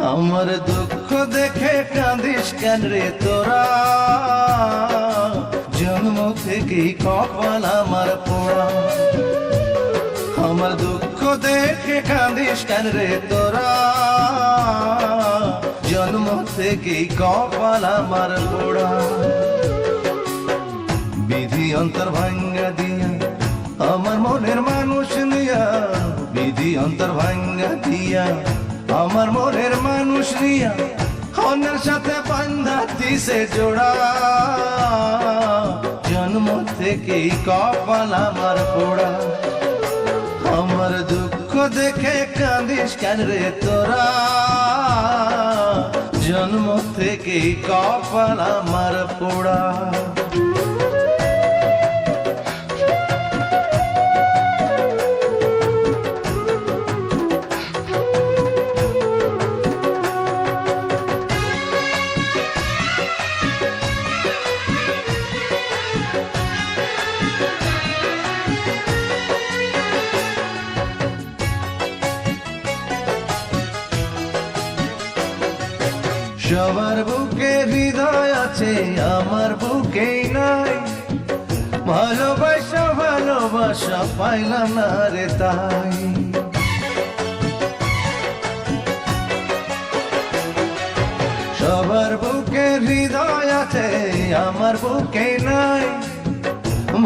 আমার দুঃখ দেখে কাঁদিস কেন রে তোরা, জন্ম থেকেই কপাল আমার পোড়া। আমার দুঃখ দেখে কাঁদিস কেন রে তোরা, জন্ম থেকেই কপাল আমার পোড়া। বিধি অন্তর ভাঙ্গা দিয়া আমার মনের মানুষ নিয়া, বিধি অন্তর ভাঙ্গা দিয়া আমার মনের মানুষ নিয়া, অন্যের সাথে বান্ধা দিছে জোড়া। জন্ম থেকেই কপাল আমার পোড়া। আমার দুঃখ দেখে কাঁদিস কেন রে তোরা, জন্ম থেকেই কপাল আমার পোড়া। সবার বুকে হৃদয় আছে, আমার বুকেই নাই। ভালোবাসা ভালোবাসা পাইলাম না রে তাই। সবার বুকে হৃদয় আছে, আমার বুকেই নাই।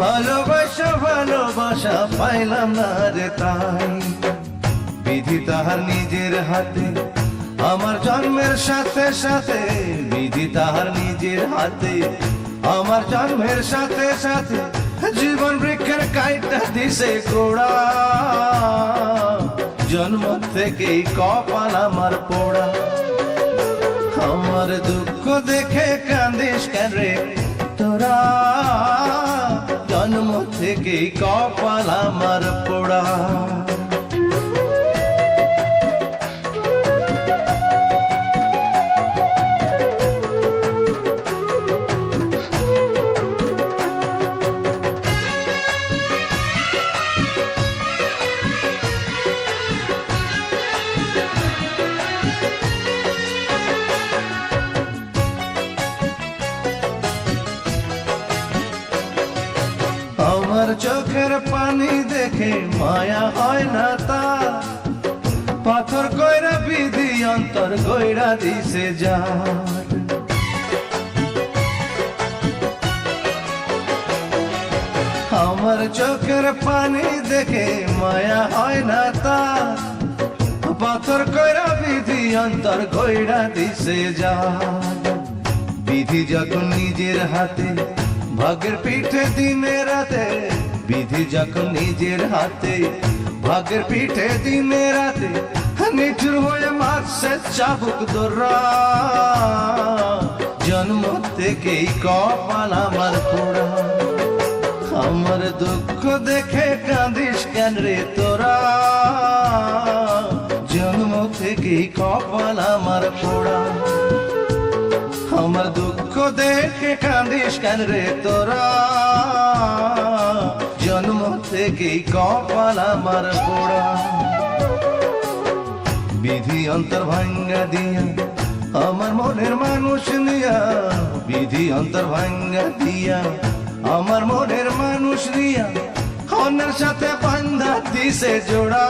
ভালোবাসা ভালোবাসা পাইলাম না রে তাই। বিধি তাহার নিজের হাতে, আমার জন্মের সাথে সাথে। বিধি তাহার নিজের হাতে, আমার জন্মের সাথে সাথে। জীবন বৃক্ষের কাইটা দিছে গোড়া, জন্ম থেকেই কপাল আমার পোড়া। আমার দুঃখ দেখে কান্দিস কেন রে তোরা, জন্ম থেকেই কপাল আমার পোড়া। আমার চোখের পানি দেখে মায়া হয় না তার, পাথর কইরা বিধি অন্তর কইরা দিছে যার। আমার চোখের পানি দেখে মায়া হয় না তার, পাথর কইরা বিধি অন্তর কইরা দিছে যার। বিধি যখন নিজের হাতে, ভাগের পিঠে দিনে রাতে। বিধি যখন নিজের হাতে, ভাগের পিঠে দিনে রাতে। নিঠুর হয়ে মারছে চাবুক দোরা, জন্ম থেকেই কপাল আমার পোড়া। আমার দুঃখ দেখে কাঁদিস কেন রে তোরা, জন্ম থেকেই কপাল আমার পোড়া। আমার দুঃখ দেখে কাঁদিস কেন রে তোরা, জন্ম থেকেই কপাল আমার পোড়া। বিধি অন্তর ভাঙ্গা দিয়া আমার মনের মানুষ নিয়া, বিধি অন্তর ভাঙ্গা দিয়া আমার মনের মানুষ নিয়া, অন্যের সাথে বান্ধা দিছে জোড়া।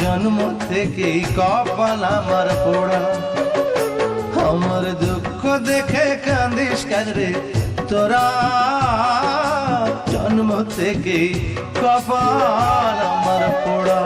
জন্ম থেকেই কপাল আমার পোড়া। আমার দুঃখ দেখে কান্দিস কেন রে তোরা, জন্ম থেকেই কপাল আমার পোড়া।